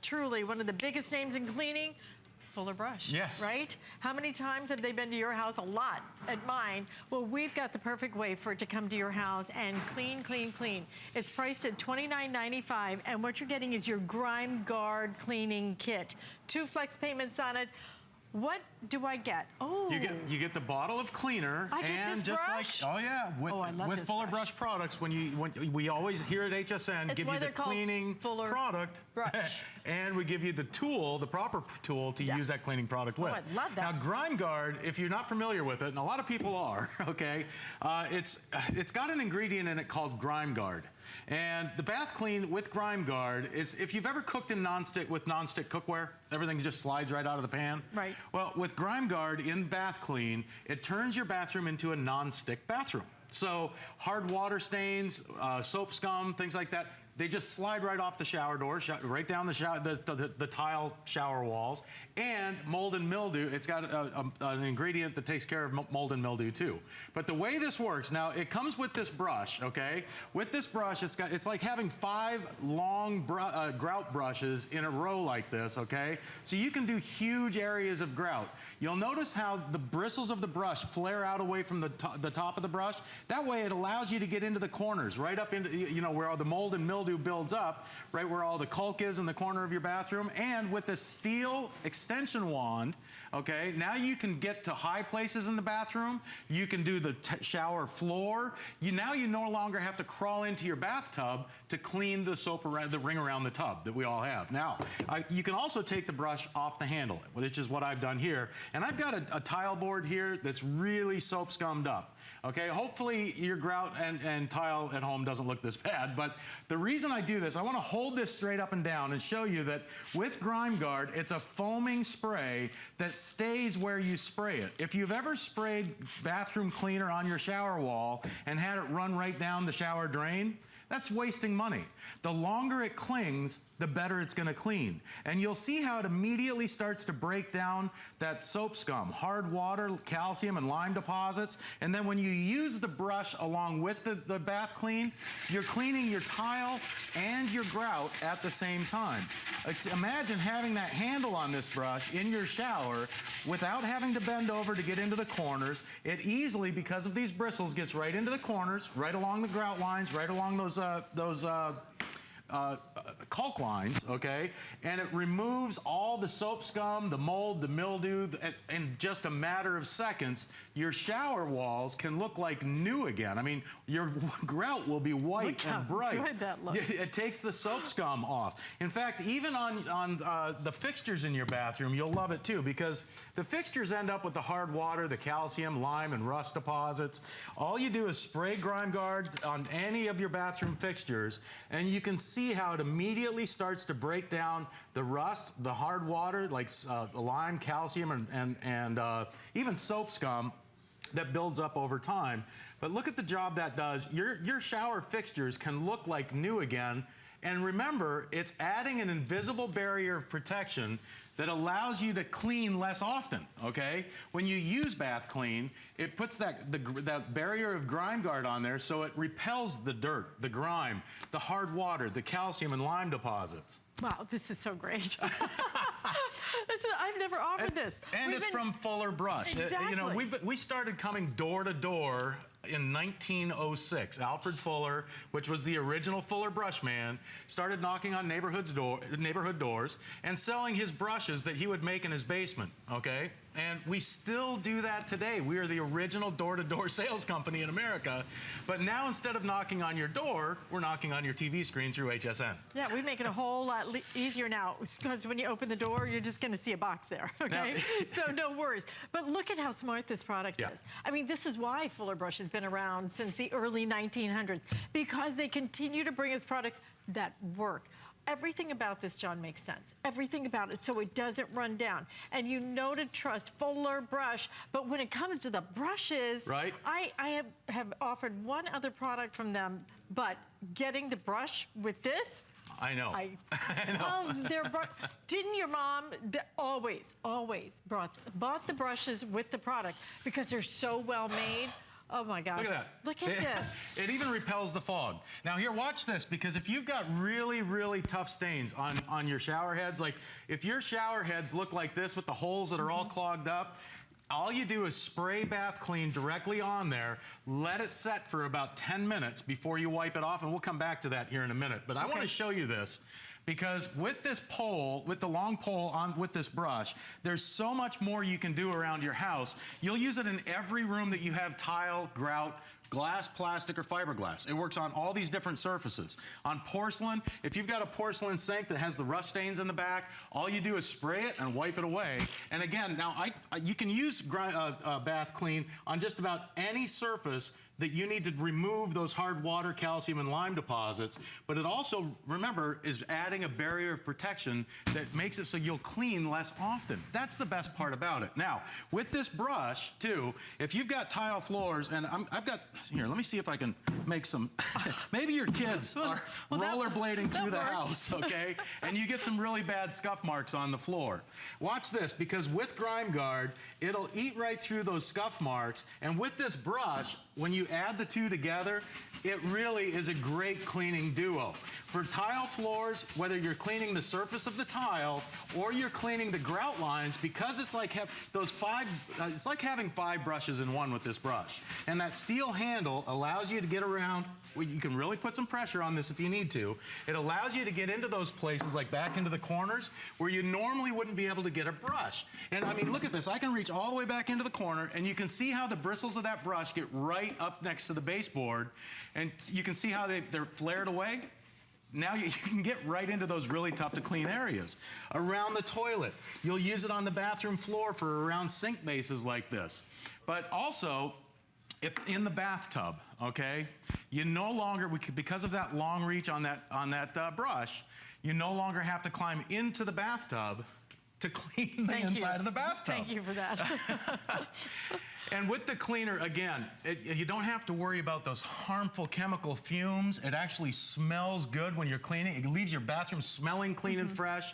Truly one of the biggest names in cleaning. Fuller Brush. Yes. Right? How many times have they been to your house? A lot at mine. Well, we've got the perfect way for it to come to your house and clean, clean, clean. It's priced at $29.95, and what you're getting is your Grime Guard cleaning kit. 2 flex payments on it. What do I get? Oh, you get the bottle of cleaner, I get and this just brush? like with Fuller brush products, when we always here at HSN give you the cleaning product, brush. and we give you the tool, the proper tool to use that cleaning product with. I love that. Now, Grime Guard, if you're not familiar with it, and a lot of people are, okay, it's got an ingredient in it called Grime Guard. And the bath clean with Grime Guard is, if you've ever cooked in with nonstick cookware, everything just slides right out of the pan. Right. Well, with Grime Guard in bath clean, it turns your bathroom into a nonstick bathroom. So hard water stains, soap scum, things like that, they just slide right off the shower door, right down the tile shower walls. And mold and mildew, it's got an ingredient that takes care of mold and mildew too. But the way this works, now it comes with this brush, okay? With this brush, it's like having 5 long grout brushes in a row like this, okay? So you can do huge areas of grout. You'll notice how the bristles of the brush flare out away from the top of the brush. That way it allows you to get into the corners, right up into, you know, where all the mold and mildew builds up, right where all the caulk is in the corner of your bathroom. And with the steel extension wand, okay, now you can get to high places in the bathroom. You can do the shower floor. Now you no longer have to crawl into your bathtub to clean the soap around the ring around the tub that we all have. Now, you can also take the brush off the handle, which is what I've done here. And I've got a tile board here that's really soap scummed up. Okay, hopefully your grout and tile at home doesn't look this bad, but the reason I do this, I want to hold this straight up and down and show you that with Grime Guard, it's a foaming spray that stays where you spray it. If you've ever sprayed bathroom cleaner on your shower wall and had it run right down the shower drain, that's wasting money. The longer it clings, the better it's gonna clean. And you'll see how it immediately starts to break down that soap scum, hard water, calcium, and lime deposits. And then when you use the brush along with the bath clean, you're cleaning your tile and your grout at the same time. Imagine having that handle on this brush in your shower without having to bend over to get into the corners. It easily, because of these bristles, gets right into the corners, right along the grout lines, right along those caulk lines, okay? And it removes all the soap scum, the mold, the mildew, in just a matter of seconds. Your shower walls can look like new again. I mean, your grout will be white and bright. Look how good that looks. It takes the soap scum off. In fact, even on the fixtures in your bathroom, you'll love it too, because the fixtures end up with the hard water, the calcium, lime, and rust deposits. All you do is spray Grime Guard on any of your bathroom fixtures, and you can see how it immediately starts to break down the rust, the hard water, like lime, calcium, and even soap scum that builds up over time. But look at the job that does. Your shower fixtures can look like new again. And remember, it's adding an invisible barrier of protection that allows you to clean less often, okay? When you use bath clean, it puts that barrier of Grime Guard on there so it repels the dirt, the grime, the hard water, the calcium and lime deposits. Wow, this is so great. I've never offered this. And it's from Fuller Brush. Exactly. You know, we started coming door to door in 1906. Alfred Fuller, which was the original Fuller brush man, started knocking on neighborhood doors and selling his brushes that he would make in his basement, okay? And we still do that today. We are the original door-to-door sales company in America. But now, instead of knocking on your door, we're knocking on your TV screen through HSN. Yeah, we make it a whole lot easier now, because when you open the door, you're just gonna see a box there, okay? Now, so no worries. But look at how smart this product is. I mean, this is why Fuller Brush has been around since the early 1900s, because they continue to bring us products that work. Everything about this, John, makes sense. Everything about it, so it doesn't run down. And you know to trust Fuller Brush, but when it comes to the brushes, right? I have offered one other product from them, but getting the brush with this, I know. I love their brush. Didn't your mom always bought the brushes with the product because they're so well made? Oh my gosh. Look at that. Look at this. It even repels the fog. Now here, watch this, because if you've got really, really tough stains on your shower heads, like if your shower heads look like this with the holes that are all clogged up, all you do is spray bath clean directly on there, let it set for about 10 minutes before you wipe it off, and we'll come back to that here in a minute. But I want to show you this, because with this pole, with the long pole on with this brush, there's so much more you can do around your house. You'll use it in every room that you have tile, grout, glass, plastic, or fiberglass. It works on all these different surfaces. On porcelain, if you've got a porcelain sink that has the rust stains in the back, all you do is spray it and wipe it away. And again, now you can use bath clean on just about any surface that you need to remove those hard water, calcium, and lime deposits. But it also, remember, is adding a barrier of protection that makes it so you'll clean less often. That's the best part about it. Now, with this brush, too, if you've got tile floors, and I've got, here, let me see if I can make some, maybe your kids are rollerblading through the house, okay? And you get some really bad scuff marks on the floor. Watch this, because with Grime Guard, it'll eat right through those scuff marks, and with this brush, when you add the two together, it really is a great cleaning duo. For tile floors, whether you're cleaning the surface of the tile or you're cleaning the grout lines, because it's like it's like having 5 brushes in one with this brush. And that steel handle allows you to get around. Well, you can really put some pressure on this if you need to. It allows you to get into those places, like back into the corners, where you normally wouldn't be able to get a brush. And I mean, look at this. I can reach all the way back into the corner, and you can see how the bristles of that brush get right up next to the baseboard, and you can see how they're flared away. Now you can get right into those really tough to clean areas. Around the toilet, you'll use it on the bathroom floor for around sink bases like this. But also, if in the bathtub, okay, you no longer, because of that long reach on that brush, you no longer have to climb into the bathtub to clean the inside of the bathtub. Thank you for that. And with the cleaner, again, you don't have to worry about those harmful chemical fumes. It actually smells good when you're cleaning. It leaves your bathroom smelling clean and fresh.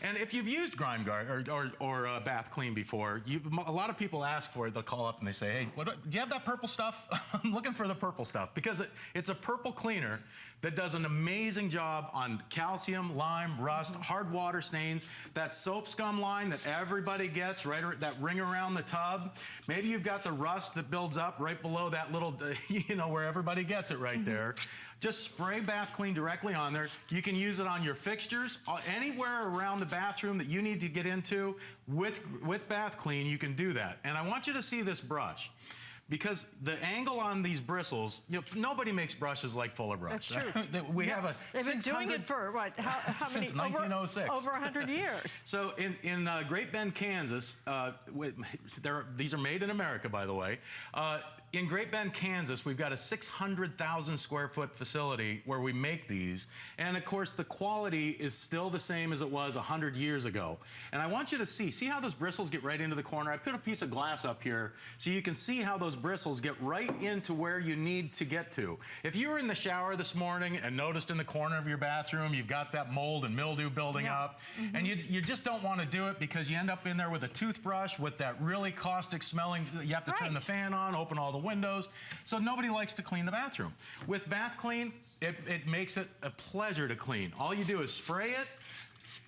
And if you've used Grime Guard or Bath Clean before, a lot of people ask for it. They'll call up and they say, hey, do you have that purple stuff? I'm looking for the purple stuff, because it's a purple cleaner that does an amazing job on calcium, lime, rust, hard water stains, that soap scum line that everybody gets, right, that ring around the tub. Maybe you've got the rust that builds up right below that little, where everybody gets it right there. Just spray Bath Clean directly on there. You can use it on your fixtures, anywhere around the bathroom that you need to get into. With Bath Clean, you can do that. And I want you to see this brush, because the angle on these bristles, nobody makes brushes like Fuller Brush. That's true. They've been doing it for what? How many? Since 1906. Over 100 years. So in Great Bend, Kansas, these are made in America, by the way. In Great Bend, Kansas, we've got a 600,000 square foot facility where we make these. And of course, the quality is still the same as it was 100 years ago. And I want you to see how those bristles get right into the corner. I put a piece of glass up here so you can see how those bristles get right into where you need to get to. If you were in the shower this morning and noticed in the corner of your bathroom, you've got that mold and mildew building up, and you just don't want to do it because you end up in there with a toothbrush with that really caustic smelling. You have to turn the fan on, open all the windows. So nobody likes to clean the bathroom. With Bath Clean, it makes it a pleasure to clean. All you do is spray it,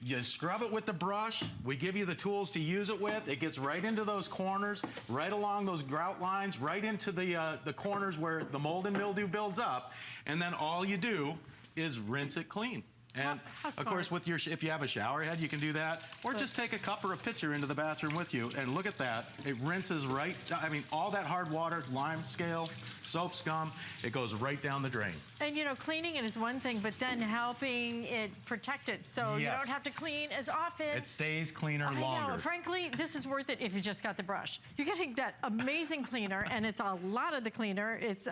you scrub it with the brush, we give you the tools to use it with, it gets right into those corners, right along those grout lines, right into the corners where the mold and mildew builds up, and then all you do is rinse it clean. And of course, if you have a shower head, you can do that. Or just take a cup or a pitcher into the bathroom with you, and look at that. It rinses right, all that hard water, lime scale, soap scum, it goes right down the drain. And cleaning it is one thing, but then helping it protect it so you don't have to clean as often. It stays cleaner longer. Know. Frankly, this is worth it if you just got the brush. You're getting that amazing cleaner, and it's a lot of the cleaner. It's,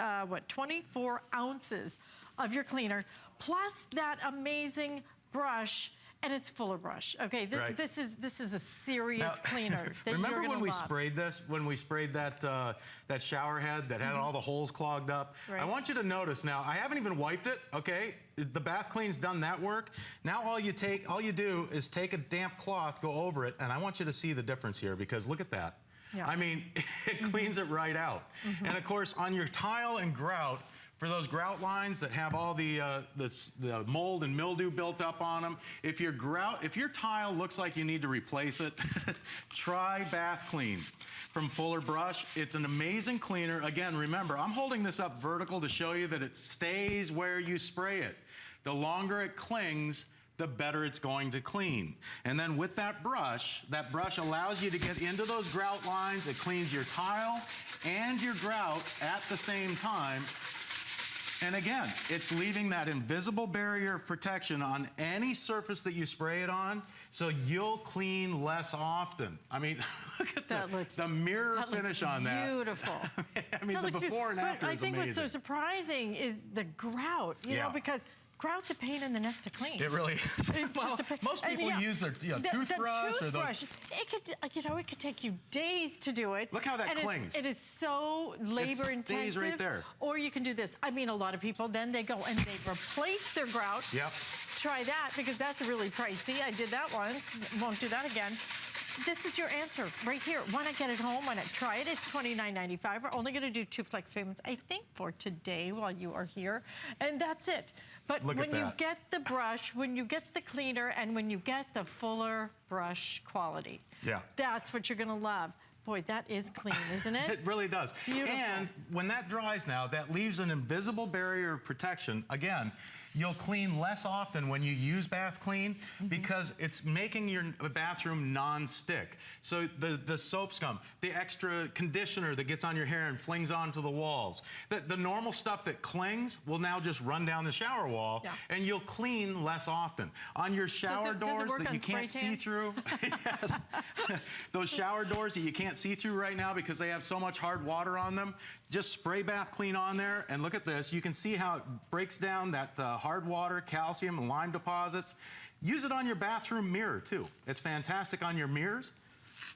24 ounces of your cleaner, plus that amazing brush, and it's Fuller Brush. Okay, this is a serious cleaner. Remember when we sprayed this? When we sprayed that shower head that had all the holes clogged up? Right. I want you to notice now. I haven't even wiped it. Okay, the Bath Clean's done that work. Now all you do is take a damp cloth, go over it, and I want you to see the difference here, because look at that. Yeah. I mean, it cleans it right out. And of course, on your tile and grout, for those grout lines that have all the mold and mildew built up on them, if your tile looks like you need to replace it, try Bath Clean from Fuller Brush. It's an amazing cleaner. Again, remember, I'm holding this up vertical to show you that it stays where you spray it. The longer it clings, the better it's going to clean. And then with that brush allows you to get into those grout lines. It cleans your tile and your grout at the same time. And again, it's leaving that invisible barrier of protection on any surface that you spray it on, so you'll clean less often. I mean, look at the mirror finish on that. Beautiful. I mean, the before and after is amazing. I think what's so surprising is the grout, you know, because grout's a pain in the neck to clean. It really is. It's just a pain. Most people use their toothbrush or those. It could take you days to do it. Look how that clings. It is so labor intensive. It stays right there. Or you can do this. I mean, a lot of people then they go and they replace their grout. Yep. Try that because that's really pricey. I did that once. Won't do that again. This is your answer right here. When I get it home, when I try it, it's $29.95. We're only going to do 2 flex payments, I think, for today while you are here. And that's it. But when you get the brush, when you get the cleaner, and when you get the Fuller Brush quality, that's what you're going to love. Boy, that is clean, isn't it? It really does. Beautiful. And when that dries now, that leaves an invisible barrier of protection. Again, you'll clean less often when you use Bath Clean because it's making your bathroom non-stick. So the soap scum, the extra conditioner that gets on your hair and flings onto the walls, the normal stuff that clings will now just run down the shower wall, and you'll clean less often. On your shower doors that you can't see through, yes, those shower doors that you can't see through right now because they have so much hard water on them, just spray Bath Clean on there, and look at this. You can see how it breaks down that hard water, calcium, and lime deposits. Use it on your bathroom mirror, too. It's fantastic on your mirrors.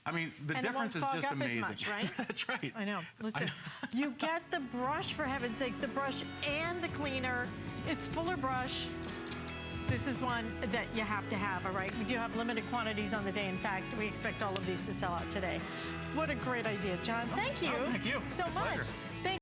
I mean, the difference is just amazing. Much, right? That's right. I know. Listen, you get the brush, for heaven's sake, the brush and the cleaner. It's Fuller Brush. This is one that you have to have, all right? We do have limited quantities on the day. In fact, we expect all of these to sell out today. What a great idea, John. Thank you. Oh, thank you. So it's a much. pleasure.